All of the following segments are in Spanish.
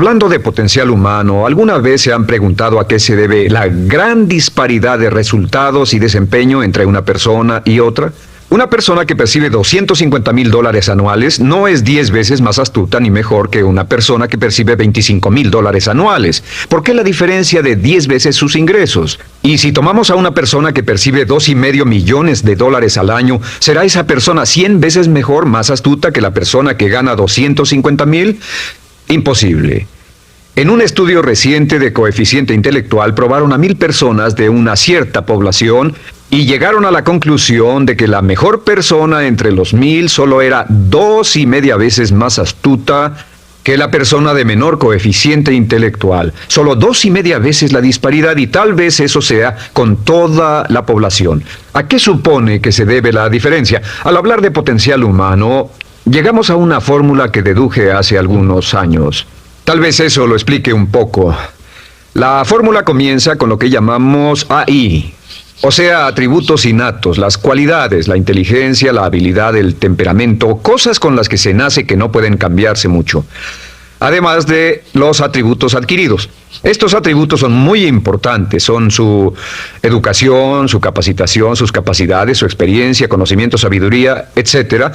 Hablando de potencial humano, ¿alguna vez se han preguntado a qué se debe la gran disparidad de resultados y desempeño entre una persona y otra? Una persona que percibe $250,000 anuales no es 10 veces más astuta ni mejor que una persona que percibe $25,000 anuales. ¿Por qué la diferencia de 10 veces sus ingresos? Y si tomamos a una persona que percibe $2,5 millones al año, ¿será esa persona 100 veces mejor, más astuta que la persona que gana $250,000? Imposible. En un estudio reciente de coeficiente intelectual probaron a 1,000 personas de una cierta población y llegaron a la conclusión de que la mejor persona entre los 1,000 solo era 2,5 veces más astuta que la persona de menor coeficiente intelectual. Solo 2,5 veces la disparidad, y tal vez eso sea con toda la población. ¿A qué supone que se debe la diferencia? Al hablar de potencial humano, llegamos a una fórmula que deduje hace algunos años. Tal vez eso lo explique un poco. La fórmula comienza con lo que llamamos AI, o sea, atributos innatos, las cualidades, la inteligencia, la habilidad, el temperamento, cosas con las que se nace que no pueden cambiarse mucho. Además de los atributos adquiridos. Estos atributos son muy importantes, son su educación, su capacitación, sus capacidades, su experiencia, conocimiento, sabiduría, etc.,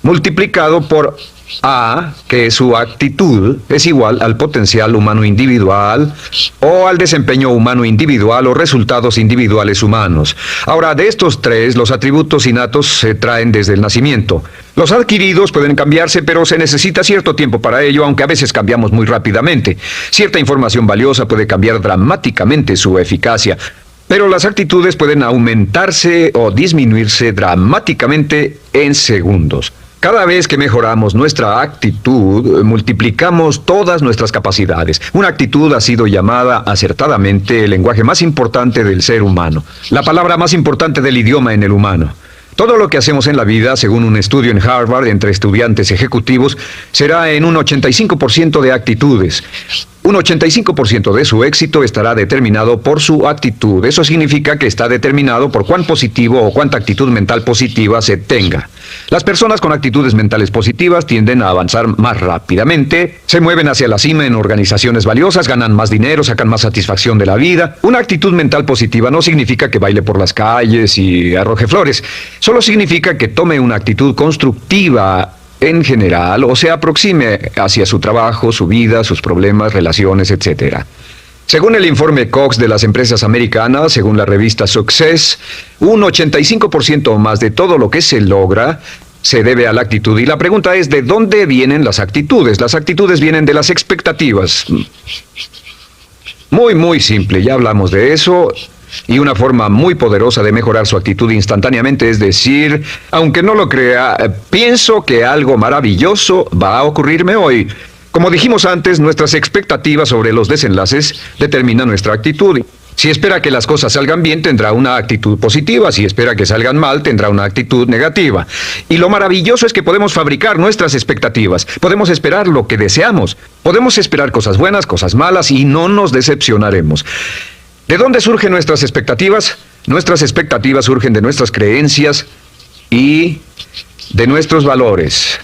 multiplicado por A, que es su actitud, es igual al potencial humano individual o al desempeño humano individual o resultados individuales humanos. Ahora, de estos tres, los atributos innatos se traen desde el nacimiento. Los adquiridos pueden cambiarse, pero se necesita cierto tiempo para ello, aunque a veces cambiamos muy rápidamente. Cierta información valiosa puede cambiar dramáticamente su eficacia. Pero las actitudes pueden aumentarse o disminuirse dramáticamente en segundos. Cada vez que mejoramos nuestra actitud, multiplicamos todas nuestras capacidades. Una actitud ha sido llamada acertadamente el lenguaje más importante del ser humano, la palabra más importante del idioma en el humano. Todo lo que hacemos en la vida, según un estudio en Harvard entre estudiantes ejecutivos, será en un 85% de actitudes. Un 85% de su éxito estará determinado por su actitud. Eso significa que está determinado por cuán positivo o cuánta actitud mental positiva se tenga. Las personas con actitudes mentales positivas tienden a avanzar más rápidamente, se mueven hacia la cima en organizaciones valiosas, ganan más dinero, sacan más satisfacción de la vida. Una actitud mental positiva no significa que baile por las calles y arroje flores. Solo significa que tome una actitud constructiva en general, o se aproxime hacia su trabajo, su vida, sus problemas, relaciones, etc. Según el informe Cox de las empresas americanas, según la revista Success, un 85% o más de todo lo que se logra se debe a la actitud. Y la pregunta es, ¿de dónde vienen las actitudes? Las actitudes vienen de las expectativas. Muy simple, ya hablamos de eso. Y una forma muy poderosa de mejorar su actitud instantáneamente es decir, aunque no lo crea, pienso que algo maravilloso va a ocurrirme hoy. Como dijimos antes, nuestras expectativas sobre los desenlaces determinan nuestra actitud. Si espera que las cosas salgan bien, tendrá una actitud positiva. Si espera que salgan mal, tendrá una actitud negativa. Y lo maravilloso es que podemos fabricar nuestras expectativas. Podemos esperar lo que deseamos. Podemos esperar cosas buenas, cosas malas, y no nos decepcionaremos. ¿De dónde surgen nuestras expectativas? Nuestras expectativas surgen de nuestras creencias y de nuestros valores.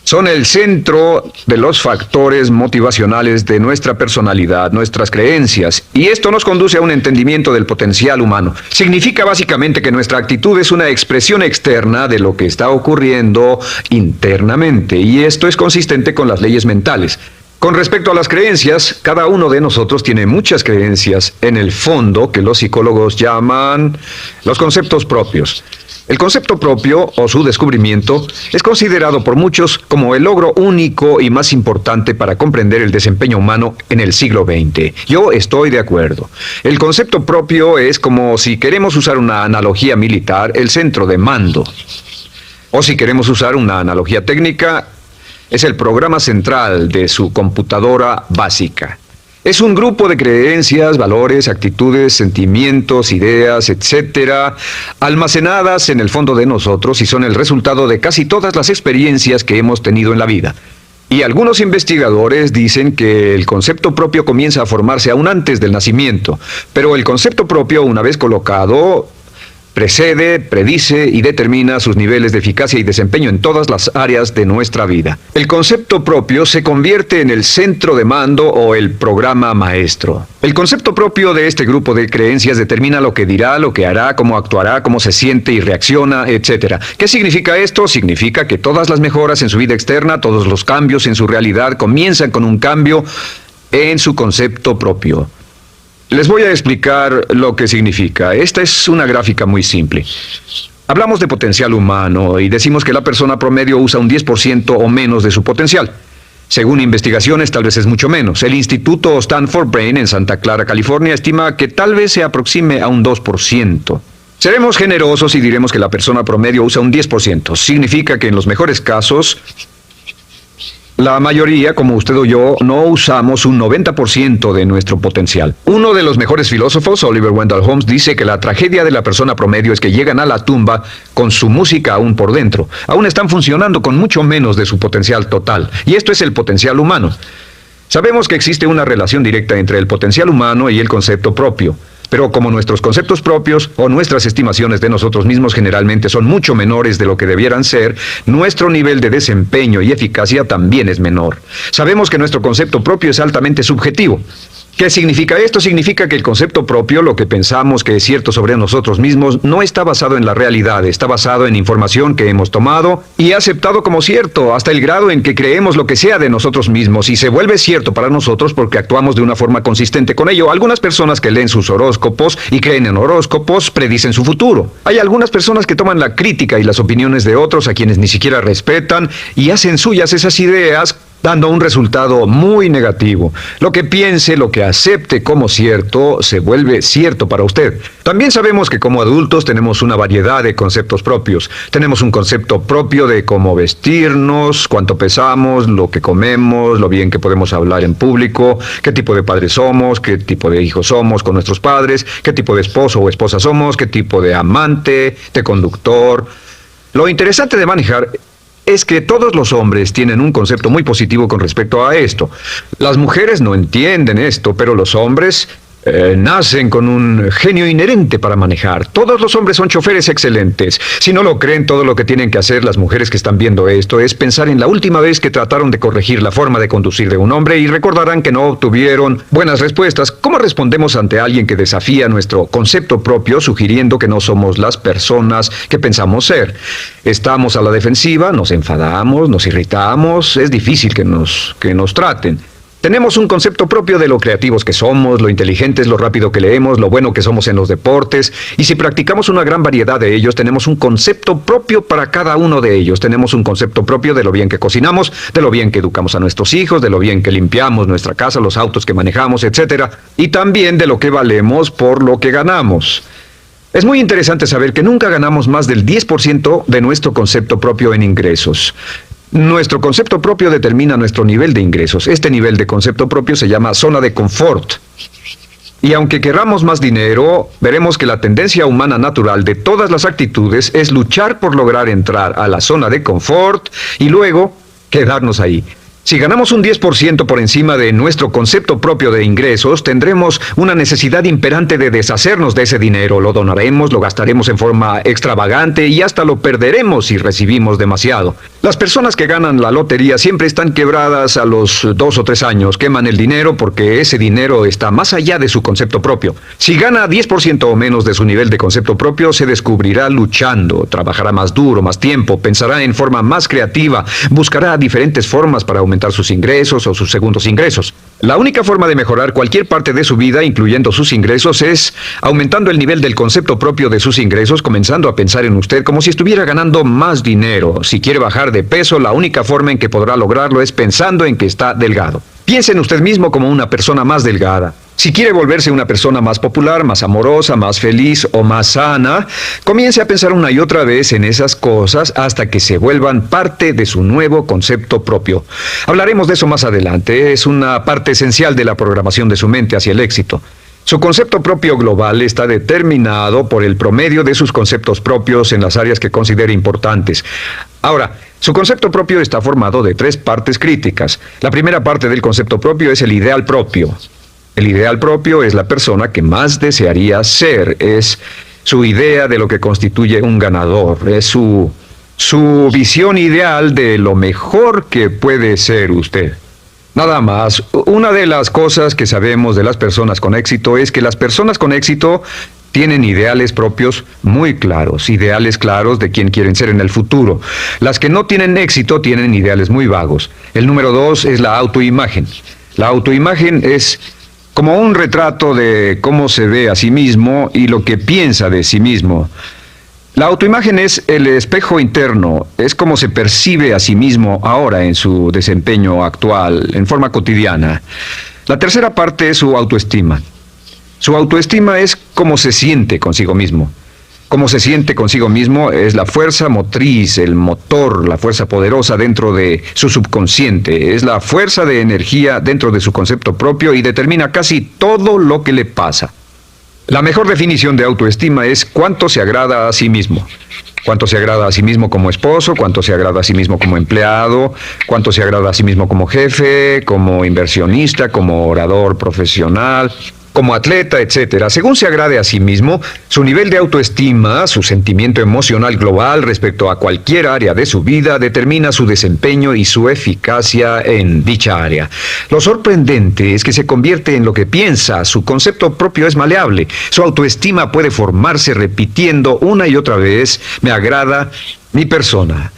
Son el centro de los factores motivacionales de nuestra personalidad, nuestras creencias, y esto nos conduce a un entendimiento del potencial humano. Significa básicamente que nuestra actitud es una expresión externa de lo que está ocurriendo internamente, y esto es consistente con las leyes mentales. Con respecto a las creencias, cada uno de nosotros tiene muchas creencias en el fondo que los psicólogos llaman los conceptos propios. El concepto propio, o su descubrimiento, es considerado por muchos como el logro único y más importante para comprender el desempeño humano en el siglo XX. Yo estoy de acuerdo. El concepto propio es como, si queremos usar una analogía militar, el centro de mando. O si queremos usar una analogía técnica, es el programa central de su computadora básica. Es un grupo de creencias, valores, actitudes, sentimientos, ideas, etcétera, almacenadas en el fondo de nosotros y son el resultado de casi todas las experiencias que hemos tenido en la vida. Y algunos investigadores dicen que el concepto propio comienza a formarse aún antes del nacimiento, pero el concepto propio, una vez colocado, precede, predice y determina sus niveles de eficacia y desempeño en todas las áreas de nuestra vida. El concepto propio se convierte en el centro de mando o el programa maestro. El concepto propio de este grupo de creencias determina lo que dirá, lo que hará, cómo actuará, cómo se siente y reacciona, etc. ¿Qué significa esto? Significa que todas las mejoras en su vida externa, todos los cambios en su realidad comienzan con un cambio en su concepto propio. Les voy a explicar lo que significa. Esta es una gráfica muy simple. Hablamos de potencial humano y decimos que la persona promedio usa un 10% o menos de su potencial. Según investigaciones, tal vez es mucho menos. El Instituto Stanford Brain en Santa Clara, California, estima que tal vez se aproxime a un 2%. Seremos generosos y diremos que la persona promedio usa un 10%. Significa que en los mejores casos, la mayoría, como usted o yo, no usamos un 90% de nuestro potencial. Uno de los mejores filósofos, Oliver Wendell Holmes, dice que la tragedia de la persona promedio es que llegan a la tumba con su música aún por dentro. Aún están funcionando con mucho menos de su potencial total. Y esto es el potencial humano. Sabemos que existe una relación directa entre el potencial humano y el concepto propio. Pero como nuestros conceptos propios o nuestras estimaciones de nosotros mismos generalmente son mucho menores de lo que debieran ser, nuestro nivel de desempeño y eficacia también es menor. Sabemos que nuestro concepto propio es altamente subjetivo. ¿Qué significa esto? Significa que el concepto propio, lo que pensamos que es cierto sobre nosotros mismos, no está basado en la realidad, está basado en información que hemos tomado y aceptado como cierto, hasta el grado en que creemos lo que sea de nosotros mismos y se vuelve cierto para nosotros porque actuamos de una forma consistente con ello. Algunas personas que leen sus horóscopos y creen en horóscopos predicen su futuro. Hay algunas personas que toman la crítica y las opiniones de otros a quienes ni siquiera respetan y hacen suyas esas ideas, dando un resultado muy negativo. Lo que piense, lo que acepte como cierto, se vuelve cierto para usted. También sabemos que como adultos tenemos una variedad de conceptos propios. Tenemos un concepto propio de cómo vestirnos, cuánto pesamos, lo que comemos, lo bien que podemos hablar en público, qué tipo de padres somos, qué tipo de hijos somos con nuestros padres, qué tipo de esposo o esposa somos, qué tipo de amante, de conductor. Lo interesante de manejar es que todos los hombres tienen un concepto muy positivo con respecto a esto. Las mujeres no entienden esto, pero los hombres nacen con un genio inherente para manejar. Todos los hombres son choferes excelentes. Si no lo creen, todo lo que tienen que hacer las mujeres que están viendo esto es pensar en la última vez que trataron de corregir la forma de conducir de un hombre y recordarán que no obtuvieron buenas respuestas. ¿Cómo respondemos ante alguien que desafía nuestro concepto propio, sugiriendo que no somos las personas que pensamos ser? Estamos a la defensiva, nos enfadamos, nos irritamos, es difícil que nos traten. Tenemos un concepto propio de lo creativos que somos, lo inteligentes, lo rápido que leemos, lo bueno que somos en los deportes, y si practicamos una gran variedad de ellos, tenemos un concepto propio para cada uno de ellos. Tenemos un concepto propio de lo bien que cocinamos, de lo bien que educamos a nuestros hijos, de lo bien que limpiamos nuestra casa, los autos que manejamos, etc. Y también de lo que valemos por lo que ganamos. Es muy interesante saber que nunca ganamos más del 10% de nuestro concepto propio en ingresos. Nuestro concepto propio determina nuestro nivel de ingresos. Este nivel de concepto propio se llama zona de confort. Y aunque querramos más dinero, veremos que la tendencia humana natural de todas las actitudes es luchar por lograr entrar a la zona de confort y luego quedarnos ahí. Si ganamos un 10% por encima de nuestro concepto propio de ingresos, tendremos una necesidad imperante de deshacernos de ese dinero. Lo donaremos, lo gastaremos en forma extravagante y hasta lo perderemos si recibimos demasiado. Las personas que ganan la lotería siempre están quebradas a los 2 o 3 años. Queman el dinero porque ese dinero está más allá de su concepto propio. Si gana 10% o menos de su nivel de concepto propio, se descubrirá luchando, trabajará más duro, más tiempo, pensará en forma más creativa, buscará diferentes formas para aumentar sus ingresos o sus segundos ingresos. La única forma de mejorar cualquier parte de su vida, incluyendo sus ingresos, es aumentando el nivel del concepto propio de sus ingresos, comenzando a pensar en usted como si estuviera ganando más dinero. Si quiere bajar de peso, la única forma en que podrá lograrlo es pensando en que está delgado. Piense en usted mismo como una persona más delgada. Si quiere volverse una persona más popular, más amorosa, más feliz o más sana, comience a pensar una y otra vez en esas cosas hasta que se vuelvan parte de su nuevo concepto propio. Hablaremos de eso más adelante. Es una parte esencial de la programación de su mente hacia el éxito. Su concepto propio global está determinado por el promedio de sus conceptos propios en las áreas que considere importantes. Ahora, su concepto propio está formado de 3 partes críticas. La primera parte del concepto propio es el ideal propio. El ideal propio es la persona que más desearía ser, es su idea de lo que constituye un ganador, es su visión ideal de lo mejor que puede ser usted. Nada más, una de las cosas que sabemos de las personas con éxito es que las personas con éxito tienen ideales propios muy claros, ideales claros de quién quieren ser en el futuro. Las que no tienen éxito tienen ideales muy vagos. El número 2 es la autoimagen. La autoimagen es como un retrato de cómo se ve a sí mismo y lo que piensa de sí mismo. La autoimagen es el espejo interno, es como se percibe a sí mismo ahora en su desempeño actual, en forma cotidiana. La tercera parte es su autoestima. Su autoestima es cómo se siente consigo mismo. Cómo se siente consigo mismo es la fuerza motriz, el motor, la fuerza poderosa dentro de su subconsciente. Es la fuerza de energía dentro de su concepto propio y determina casi todo lo que le pasa. La mejor definición de autoestima es cuánto se agrada a sí mismo. Cuánto se agrada a sí mismo como esposo, cuánto se agrada a sí mismo como empleado, cuánto se agrada a sí mismo como jefe, como inversionista, como orador profesional, como atleta, etcétera. Según se agrade a sí mismo, su nivel de autoestima, su sentimiento emocional global respecto a cualquier área de su vida, determina su desempeño y su eficacia en dicha área. Lo sorprendente es que se convierte en lo que piensa, su concepto propio es maleable, su autoestima puede formarse repitiendo una y otra vez: me agrada mi persona,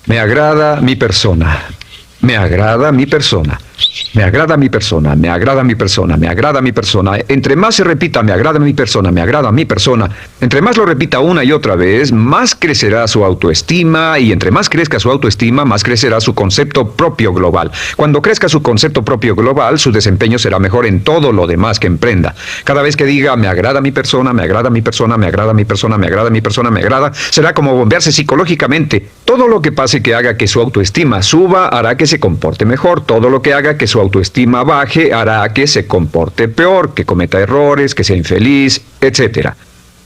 me agrada mi persona, me agrada mi persona. Me agrada mi persona, me agrada mi persona, me agrada mi persona. Entre más se repita, me agrada mi persona, me agrada mi persona, entre más lo repita una y otra vez, más crecerá su autoestima, y entre más crezca su autoestima, más crecerá su concepto propio global. Cuando crezca su concepto propio global, su desempeño será mejor en todo lo demás que emprenda. Cada vez que diga, me agrada mi persona, me agrada mi persona, me agrada mi persona, me agrada mi persona, me agrada, será como bombearse psicológicamente. Todo lo que pase que haga que su autoestima suba, hará que se comporte mejor. Todo lo que haga que su autoestima baje, hará que se comporte peor, que cometa errores, que sea infeliz, etc.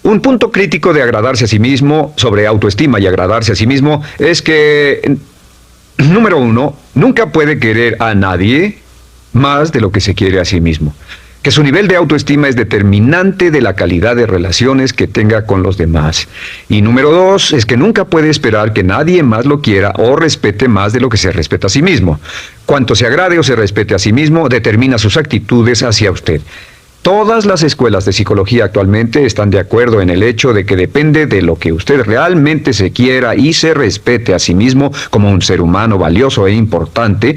Un punto crítico de agradarse a sí mismo, sobre autoestima y agradarse a sí mismo, es que, número 1, nunca puede querer a nadie más de lo que se quiere a sí mismo. Que su nivel de autoestima es determinante de la calidad de relaciones que tenga con los demás. Y número 2, es que nunca puede esperar que nadie más lo quiera o respete más de lo que se respeta a sí mismo. Cuanto se agrade o se respete a sí mismo, determina sus actitudes hacia usted. Todas las escuelas de psicología actualmente están de acuerdo en el hecho de que depende de lo que usted realmente se quiera y se respete a sí mismo como un ser humano valioso e importante,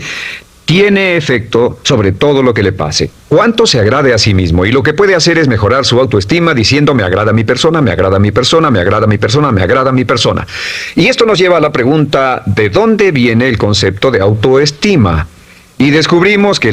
tiene efecto sobre todo lo que le pase. Cuánto se agrade a sí mismo, y lo que puede hacer es mejorar su autoestima diciendo: me agrada mi persona, me agrada mi persona, me agrada mi persona, me agrada mi persona. Y esto nos lleva a la pregunta: ¿de dónde viene el concepto de autoestima? Y descubrimos que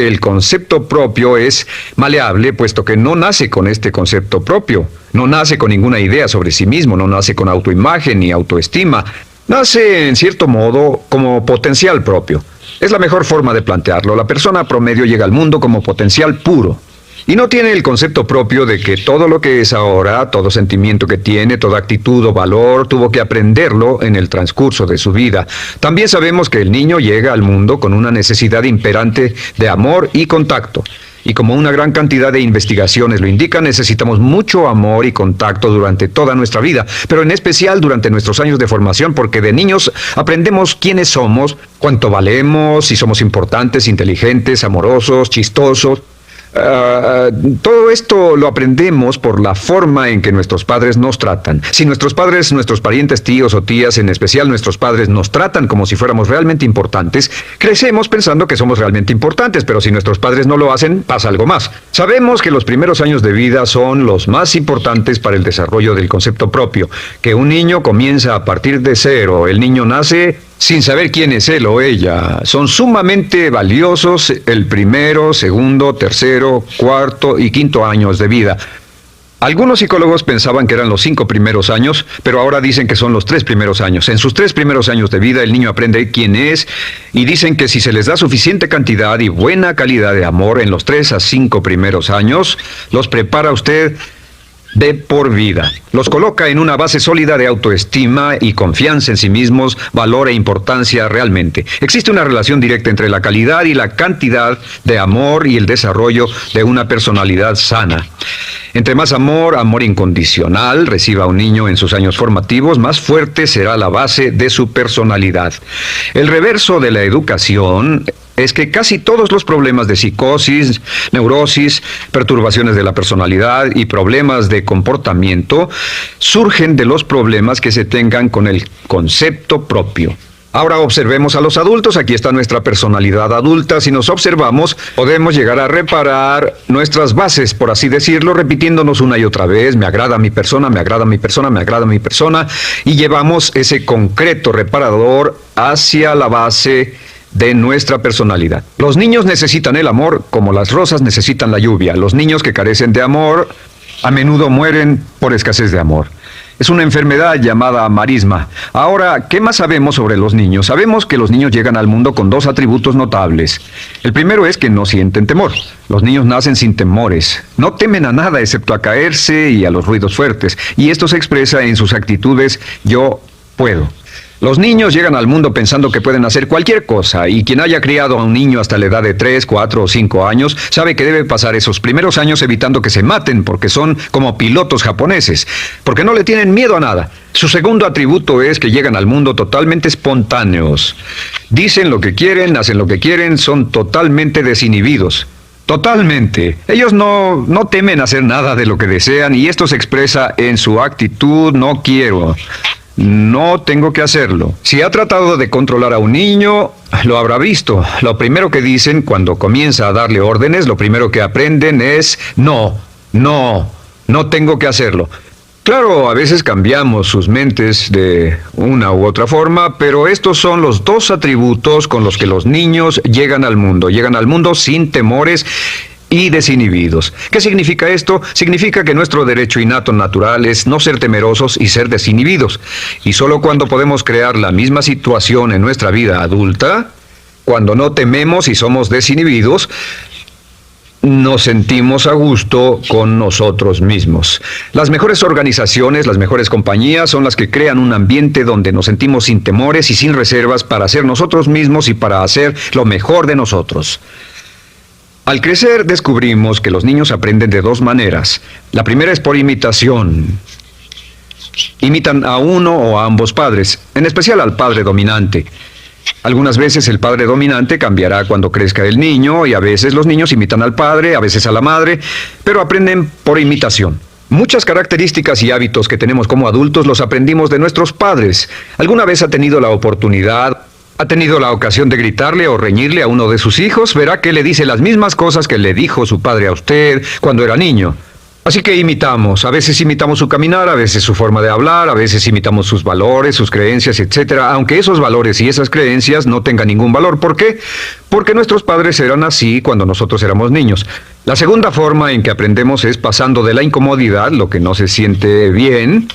el concepto propio es maleable, puesto que no nace con este concepto propio, no nace con ninguna idea sobre sí mismo, no nace con autoimagen ni autoestima. Nace, en cierto modo, como potencial propio. Es la mejor forma de plantearlo. La persona promedio llega al mundo como potencial puro. Y no tiene el concepto propio de que todo lo que es ahora, todo sentimiento que tiene, toda actitud o valor, tuvo que aprenderlo en el transcurso de su vida. También sabemos que el niño llega al mundo con una necesidad imperante de amor y contacto. Y como una gran cantidad de investigaciones lo indican, necesitamos mucho amor y contacto durante toda nuestra vida, pero en especial durante nuestros años de formación, porque de niños aprendemos quiénes somos, cuánto valemos, si somos importantes, inteligentes, amorosos, chistosos. Todo esto lo aprendemos por la forma en que nuestros padres nos tratan. Si nuestros padres, nuestros parientes, tíos o tías, en especial nuestros padres, nos tratan como si fuéramos realmente importantes, crecemos pensando que somos realmente importantes, pero si nuestros padres no lo hacen, pasa algo más. Sabemos que los primeros años de vida son los más importantes para el desarrollo del concepto propio, que un niño comienza a partir de cero. El niño nace sin saber quién es él o ella. Son sumamente valiosos el primero, segundo, tercero, cuarto y quinto años de vida. Algunos psicólogos pensaban que eran los 5 primeros años, pero ahora dicen que son los 3 primeros años. En sus 3 primeros años de vida, el niño aprende quién es, y dicen que si se les da suficiente cantidad y buena calidad de amor en los 3 a 5 primeros años, los prepara usted de por vida. Los coloca en una base sólida de autoestima y confianza en sí mismos, valor e importancia realmente. Existe una relación directa entre la calidad y la cantidad de amor y el desarrollo de una personalidad sana. Entre más amor, amor incondicional, reciba un niño en sus años formativos, más fuerte será la base de su personalidad. El reverso de la educación es que casi todos los problemas de psicosis, neurosis, perturbaciones de la personalidad y problemas de comportamiento surgen de los problemas que se tengan con el concepto propio. Ahora observemos a los adultos. Aquí está nuestra personalidad adulta. Si nos observamos, podemos llegar a reparar nuestras bases, por así decirlo, repitiéndonos una y otra vez: me agrada mi persona, me agrada mi persona, me agrada mi persona, y llevamos ese concreto reparador hacia la base de nuestra personalidad. Los niños necesitan el amor como las rosas necesitan la lluvia. Los niños que carecen de amor a menudo mueren por escasez de amor. Es una enfermedad llamada marisma. Ahora, ¿qué más sabemos sobre los niños? Sabemos que los niños llegan al mundo con dos atributos notables. El primero es que no sienten temor. Los niños nacen sin temores. No temen a nada excepto a caerse y a los ruidos fuertes. Y esto se expresa en sus actitudes: yo puedo. Los niños llegan al mundo pensando que pueden hacer cualquier cosa, y quien haya criado a un niño hasta la edad de 3, 4 o 5 años sabe que debe pasar esos primeros años evitando que se maten, porque son como pilotos japoneses, porque no le tienen miedo a nada. Su segundo atributo es que llegan al mundo totalmente espontáneos. Dicen lo que quieren, hacen lo que quieren, son totalmente desinhibidos. Totalmente. Ellos no temen hacer nada de lo que desean, y esto se expresa en su actitud: no quiero. No tengo que hacerlo. Si ha tratado de controlar a un niño, lo habrá visto. Lo primero que dicen cuando comienza a darle órdenes, lo primero que aprenden es: no tengo que hacerlo. Claro, a veces cambiamos sus mentes de una u otra forma, pero estos son los dos atributos con los que los niños llegan al mundo. Llegan al mundo sin temores y desinhibidos. ¿Qué significa esto? Significa que nuestro derecho innato natural es no ser temerosos y ser desinhibidos. Y solo cuando podemos crear la misma situación en nuestra vida adulta, cuando no tememos y somos desinhibidos, nos sentimos a gusto con nosotros mismos. Las mejores organizaciones, las mejores compañías son las que crean un ambiente donde nos sentimos sin temores y sin reservas para ser nosotros mismos y para hacer lo mejor de nosotros. Al crecer descubrimos que los niños aprenden de dos maneras. La primera es por imitación. Imitan a uno o a ambos padres, en especial al padre dominante. Algunas veces el padre dominante cambiará cuando crezca el niño, y a veces los niños imitan al padre, a veces a la madre, pero aprenden por imitación. Muchas características y hábitos que tenemos como adultos los aprendimos de nuestros padres. ¿Alguna vez ha tenido la ocasión de gritarle o reñirle a uno de sus hijos? Verá que le dice las mismas cosas que le dijo su padre a usted cuando era niño. Así que imitamos. A veces imitamos su caminar, a veces su forma de hablar, a veces imitamos sus valores, sus creencias, etc. Aunque esos valores y esas creencias no tengan ningún valor. ¿Por qué? Porque nuestros padres eran así cuando nosotros éramos niños. La segunda forma en que aprendemos es pasando de la incomodidad, lo que no se siente bien,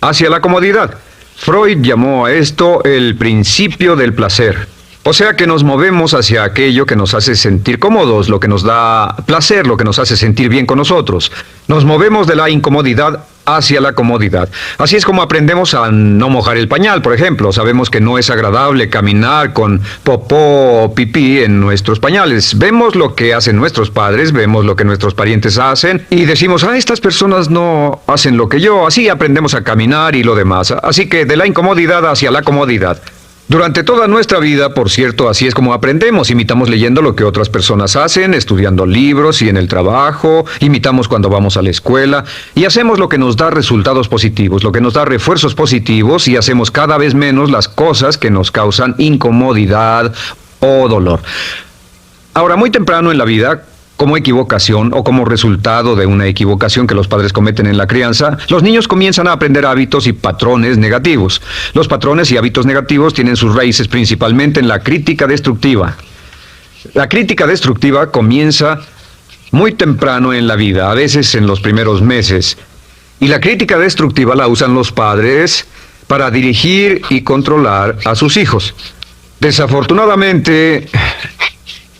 hacia la comodidad. Freud llamó a esto el principio del placer. O sea que nos movemos hacia aquello que nos hace sentir cómodos, lo que nos da placer, lo que nos hace sentir bien con nosotros. Nos movemos de la incomodidad hacia la comodidad. Así es como aprendemos a no mojar el pañal, por ejemplo. Sabemos que no es agradable caminar con popó o pipí en nuestros pañales. Vemos lo que hacen nuestros padres, vemos lo que nuestros parientes hacen y decimos: estas personas no hacen lo que yo. Así aprendemos a caminar y lo demás. Así que de la incomodidad hacia la comodidad. Durante toda nuestra vida, por cierto, así es como aprendemos. Imitamos leyendo lo que otras personas hacen, estudiando libros y en el trabajo, imitamos cuando vamos a la escuela, y hacemos lo que nos da resultados positivos, lo que nos da refuerzos positivos, y hacemos cada vez menos las cosas que nos causan incomodidad o dolor. Ahora, muy temprano en la vida, como equivocación o como resultado de una equivocación que los padres cometen en la crianza, los niños comienzan a aprender hábitos y patrones negativos. Los patrones y hábitos negativos tienen sus raíces principalmente en la crítica destructiva. La crítica destructiva comienza muy temprano en la vida, a veces en los primeros meses. Y la crítica destructiva la usan los padres para dirigir y controlar a sus hijos. Desafortunadamente,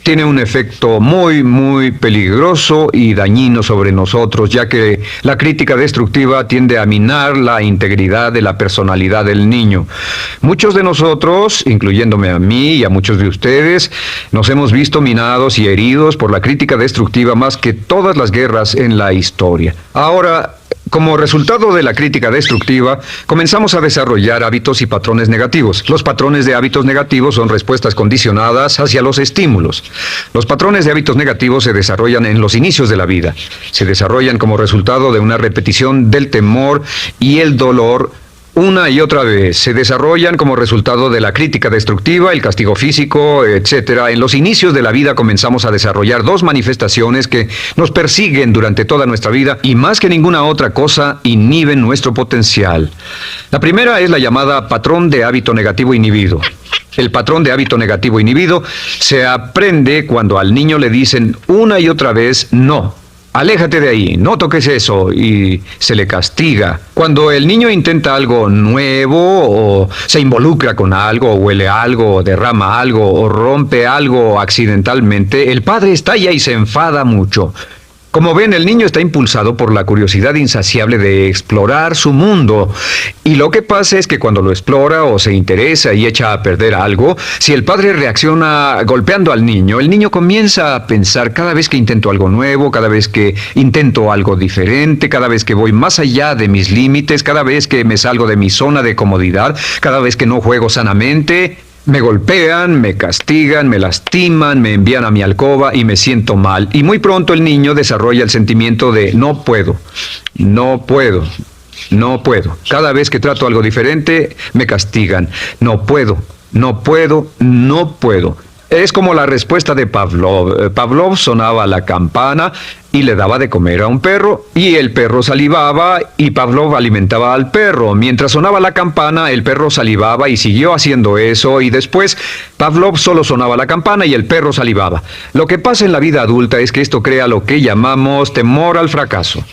tiene un efecto muy peligroso y dañino sobre nosotros, ya que la crítica destructiva tiende a minar la integridad de la personalidad del niño. Muchos de nosotros, incluyéndome a mí y a muchos de ustedes, nos hemos visto minados y heridos por la crítica destructiva más que todas las guerras en la historia. Ahora, como resultado de la crítica destructiva, comenzamos a desarrollar hábitos y patrones negativos. Los patrones de hábitos negativos son respuestas condicionadas hacia los estímulos. Los patrones de hábitos negativos se desarrollan en los inicios de la vida. Se desarrollan como resultado de una repetición del temor y el dolor una y otra vez. Se desarrollan como resultado de la crítica destructiva, el castigo físico, etc. En los inicios de la vida comenzamos a desarrollar dos manifestaciones que nos persiguen durante toda nuestra vida y más que ninguna otra cosa inhiben nuestro potencial. La primera es la llamada patrón de hábito negativo inhibido. El patrón de hábito negativo inhibido se aprende cuando al niño le dicen una y otra vez no. Aléjate de ahí, no toques eso, y se le castiga. Cuando el niño intenta algo nuevo, o se involucra con algo, o huele algo, o derrama algo, o rompe algo accidentalmente, el padre estalla y se enfada mucho. Como ven, el niño está impulsado por la curiosidad insaciable de explorar su mundo. Y lo que pasa es que cuando lo explora o se interesa y echa a perder algo, si el padre reacciona golpeando al niño, el niño comienza a pensar cada vez que intento algo nuevo, cada vez que intento algo diferente, cada vez que voy más allá de mis límites, cada vez que me salgo de mi zona de comodidad, cada vez que no juego sanamente, me golpean, me castigan, me lastiman, me envían a mi alcoba y me siento mal. Y muy pronto el niño desarrolla el sentimiento de no puedo, no puedo, no puedo. Cada vez que trato algo diferente, me castigan. No puedo, no puedo, no puedo. Es como la respuesta de Pavlov. Pavlov sonaba la campana y le daba de comer a un perro, y el perro salivaba y Pavlov alimentaba al perro. Mientras sonaba la campana, el perro salivaba y siguió haciendo eso, y después Pavlov solo sonaba la campana y el perro salivaba. Lo que pasa en la vida adulta es que esto crea lo que llamamos temor al fracaso.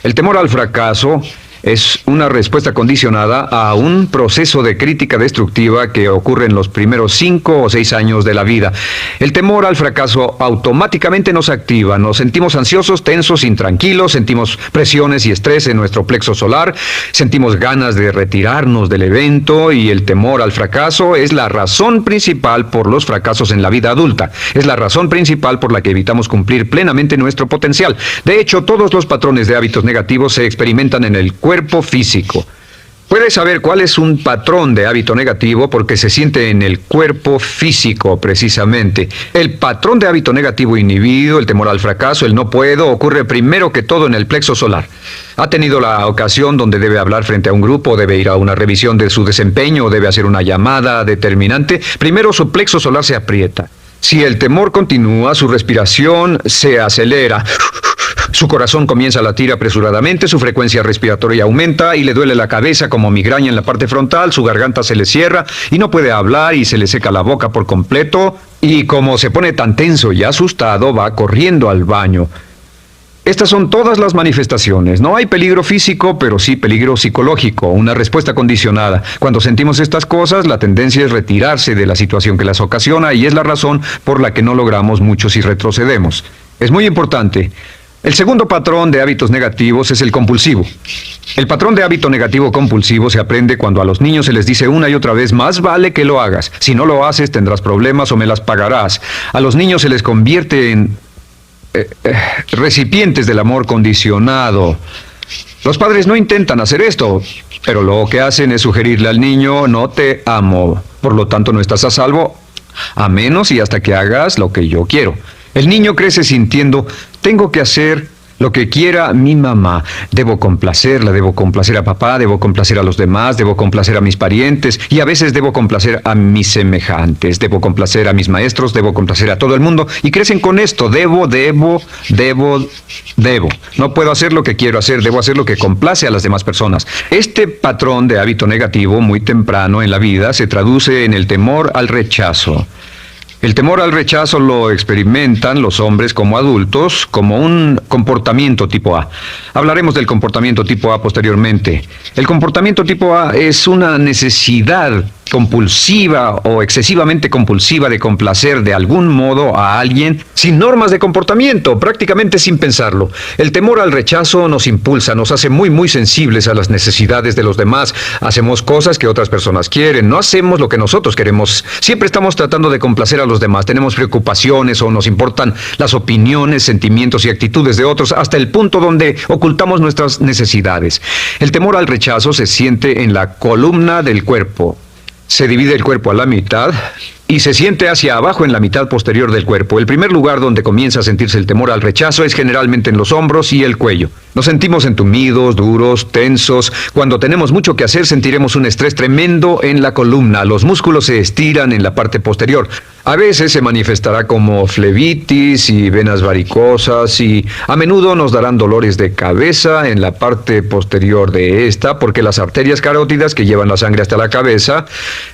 El temor al fracaso es una respuesta condicionada a un proceso de crítica destructiva que ocurre en los primeros 5 o 6 años de la vida. El temor al fracaso automáticamente nos activa, nos sentimos ansiosos, tensos, intranquilos, sentimos presiones y estrés en nuestro plexo solar, sentimos ganas de retirarnos del evento, y el temor al fracaso es la razón principal por los fracasos en la vida adulta. Es la razón principal por la que evitamos cumplir plenamente nuestro potencial. De hecho, todos los patrones de hábitos negativos se experimentan en el cuerpo físico. Puedes saber cuál es un patrón de hábito negativo porque se siente en el cuerpo físico, precisamente. El patrón de hábito negativo inhibido, el temor al fracaso, el no puedo, ocurre primero que todo en el plexo solar. ¿Ha tenido la ocasión donde debe hablar frente a un grupo, debe ir a una revisión de su desempeño, o debe hacer una llamada determinante? Primero su plexo solar se aprieta. Si el temor continúa, su respiración se acelera. Su corazón comienza a latir apresuradamente, su frecuencia respiratoria aumenta y le duele la cabeza como migraña en la parte frontal, su garganta se le cierra y no puede hablar y se le seca la boca por completo, y como se pone tan tenso y asustado, va corriendo al baño. Estas son todas las manifestaciones. No hay peligro físico, pero sí peligro psicológico, una respuesta condicionada. Cuando sentimos estas cosas, la tendencia es retirarse de la situación que las ocasiona, y es la razón por la que no logramos mucho si retrocedemos. Es muy importante. El segundo patrón de hábitos negativos es el compulsivo. El patrón de hábito negativo compulsivo se aprende cuando a los niños se les dice una y otra vez: más vale que lo hagas. Si no lo haces, tendrás problemas o me las pagarás. A los niños se les convierte en recipientes del amor condicionado. Los padres no intentan hacer esto, pero lo que hacen es sugerirle al niño: no te amo, por lo tanto no estás a salvo, a menos y hasta que hagas lo que yo quiero. El niño crece sintiendo: tengo que hacer lo que quiera mi mamá. Debo complacerla, debo complacer a papá, debo complacer a los demás, debo complacer a mis parientes, y a veces debo complacer a mis semejantes, debo complacer a mis maestros, debo complacer a todo el mundo, y crecen con esto: debo. No puedo hacer lo que quiero hacer, debo hacer lo que complace a las demás personas. Este patrón de hábito negativo muy temprano en la vida se traduce en el temor al rechazo. El temor al rechazo lo experimentan los hombres como adultos como un comportamiento tipo A. Hablaremos del comportamiento tipo A posteriormente. El comportamiento tipo A es una necesidad compulsiva o excesivamente compulsiva de complacer de algún modo a alguien sin normas de comportamiento, prácticamente sin pensarlo. El temor al rechazo nos impulsa, nos hace muy sensibles a las necesidades de los demás. Hacemos cosas que otras personas quieren, no hacemos lo que nosotros queremos. Siempre estamos tratando de complacer a los demás. Tenemos preocupaciones o nos importan las opiniones, sentimientos y actitudes de otros hasta el punto donde ocultamos nuestras necesidades. El temor al rechazo se siente en la columna del cuerpo. Se divide el cuerpo a la mitad y se siente hacia abajo en la mitad posterior del cuerpo. El primer lugar donde comienza a sentirse el temor al rechazo es generalmente en los hombros y el cuello. Nos sentimos entumidos, duros, tensos. Cuando tenemos mucho que hacer, sentiremos un estrés tremendo en la columna. Los músculos se estiran en la parte posterior. A veces se manifestará como flebitis y venas varicosas y a menudo nos darán dolores de cabeza en la parte posterior de esta porque las arterias carótidas que llevan la sangre hasta la cabeza,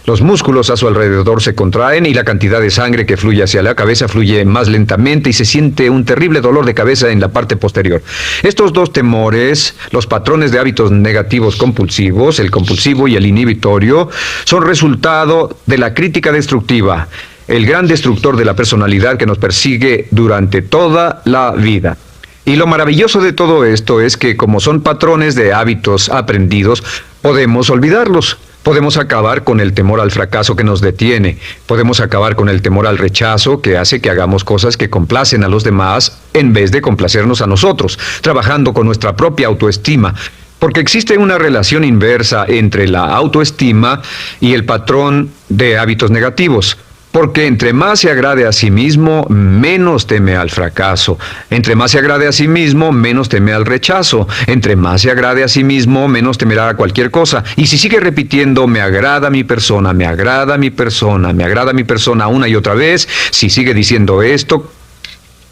los músculos a su alrededor se contraen y la cantidad de sangre que fluye hacia la cabeza fluye más lentamente y se siente un terrible dolor de cabeza en la parte posterior. Estos dos temores, los patrones de hábitos negativos compulsivos, el compulsivo y el inhibitorio, son resultado de la crítica destructiva, el gran destructor de la personalidad que nos persigue durante toda la vida. Y lo maravilloso de todo esto es que como son patrones de hábitos aprendidos, podemos olvidarlos. Podemos acabar con el temor al fracaso que nos detiene. Podemos acabar con el temor al rechazo que hace que hagamos cosas que complacen a los demás en vez de complacernos a nosotros, trabajando con nuestra propia autoestima. Porque existe una relación inversa entre la autoestima y el patrón de hábitos negativos. Porque entre más se agrade a sí mismo, menos teme al fracaso. Entre más se agrade a sí mismo, menos teme al rechazo. Entre más se agrade a sí mismo, menos temerá a cualquier cosa. Y si sigue repitiendo, me agrada mi persona, me agrada mi persona, me agrada mi persona una y otra vez, si sigue diciendo esto,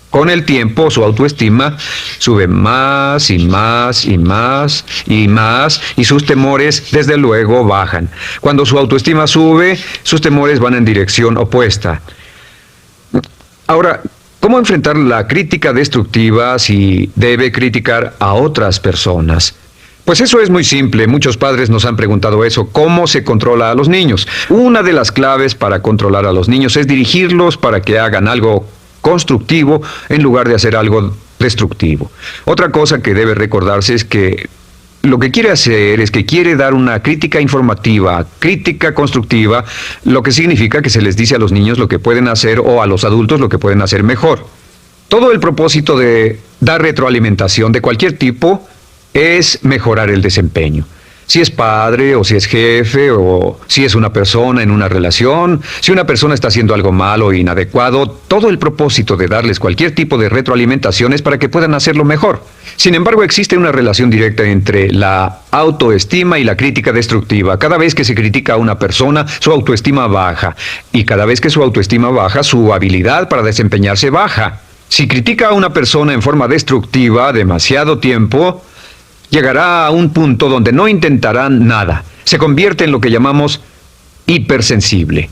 con el tiempo su autoestima sube más y más y más y más y sus temores desde luego bajan. Cuando su autoestima sube, sus temores van en dirección opuesta. Ahora, ¿cómo enfrentar la crítica destructiva si debe criticar a otras personas? Pues eso es muy simple. Muchos padres nos han preguntado eso. ¿Cómo se controla a los niños? Una de las claves para controlar a los niños es dirigirlos para que hagan algo constructivo en lugar de hacer algo destructivo. Otra cosa que debe recordarse es que lo que quiere hacer es que quiere dar una crítica informativa, crítica constructiva, lo que significa que se les dice a los niños lo que pueden hacer o a los adultos lo que pueden hacer mejor. Todo el propósito de dar retroalimentación de cualquier tipo es mejorar el desempeño. Si es padre, o si es jefe, o si es una persona en una relación, si una persona está haciendo algo malo o inadecuado, todo el propósito de darles cualquier tipo de retroalimentación es para que puedan hacerlo mejor. Sin embargo, existe una relación directa entre la autoestima y la crítica destructiva. Cada vez que se critica a una persona, su autoestima baja. Y cada vez que su autoestima baja, su habilidad para desempeñarse baja. Si critica a una persona en forma destructiva demasiado tiempo, llegará a un punto donde no intentarán nada. Se convierte en lo que llamamos hipersensible.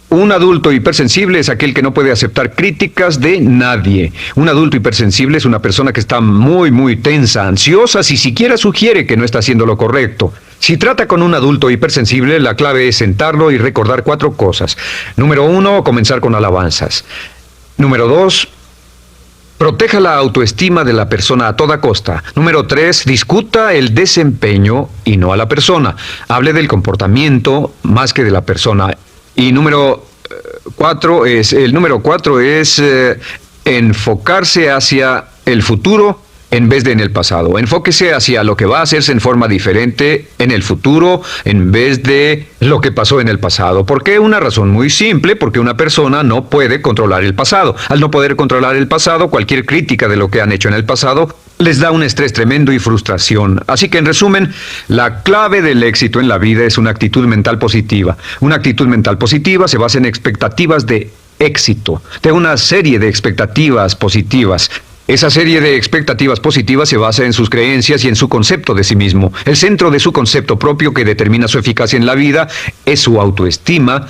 Un adulto hipersensible es aquel que no puede aceptar críticas de nadie. Un adulto hipersensible es una persona que está muy tensa, ansiosa, si siquiera sugiere que no está haciendo lo correcto. Si trata con un adulto hipersensible, la clave es sentarlo y recordar 4 cosas. Número 1, comenzar con alabanzas. Número 2, proteja la autoestima de la persona a toda costa. Número 3, discuta el desempeño y no a la persona. Hable del comportamiento más que de la persona. Y número 4 es enfocarse hacia el futuro en vez de en el pasado. Enfóquese hacia lo que va a hacerse en forma diferente en el futuro en vez de lo que pasó en el pasado. ¿Por qué? Una razón muy simple, porque una persona no puede controlar el pasado. Al no poder controlar el pasado, cualquier crítica de lo que han hecho en el pasado les da un estrés tremendo y frustración. Así que en resumen, la clave del éxito en la vida es una actitud mental positiva. Una actitud mental positiva se basa en expectativas de éxito, de una serie de expectativas positivas. Esa serie de expectativas positivas se basa en sus creencias y en su concepto de sí mismo. El centro de su concepto propio que determina su eficacia en la vida es su autoestima,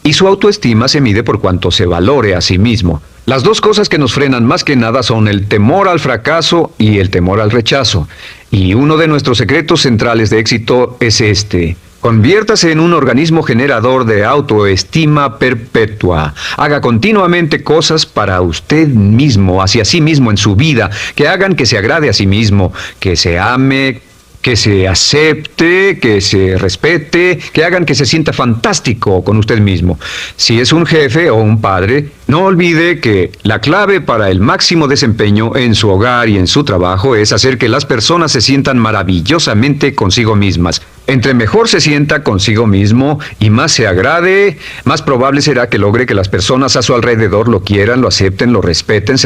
y su autoestima se mide por cuanto se valore a sí mismo. Las dos cosas que nos frenan más que nada son el temor al fracaso y el temor al rechazo. Y uno de nuestros secretos centrales de éxito es este: Conviértase en un organismo generador de autoestima perpetua. Haga continuamente cosas para usted mismo, hacia sí mismo en su vida, que hagan que se agrade a sí mismo, que se ame, que se acepte, que se respete, que hagan que se sienta fantástico con usted mismo. Si es un jefe o un padre, no olvide que la clave para el máximo desempeño en su hogar y en su trabajo es hacer que las personas se sientan maravillosamente consigo mismas. Entre mejor se sienta consigo mismo y más se agrade, más probable será que logre que las personas a su alrededor lo quieran, lo acepten, lo respeten.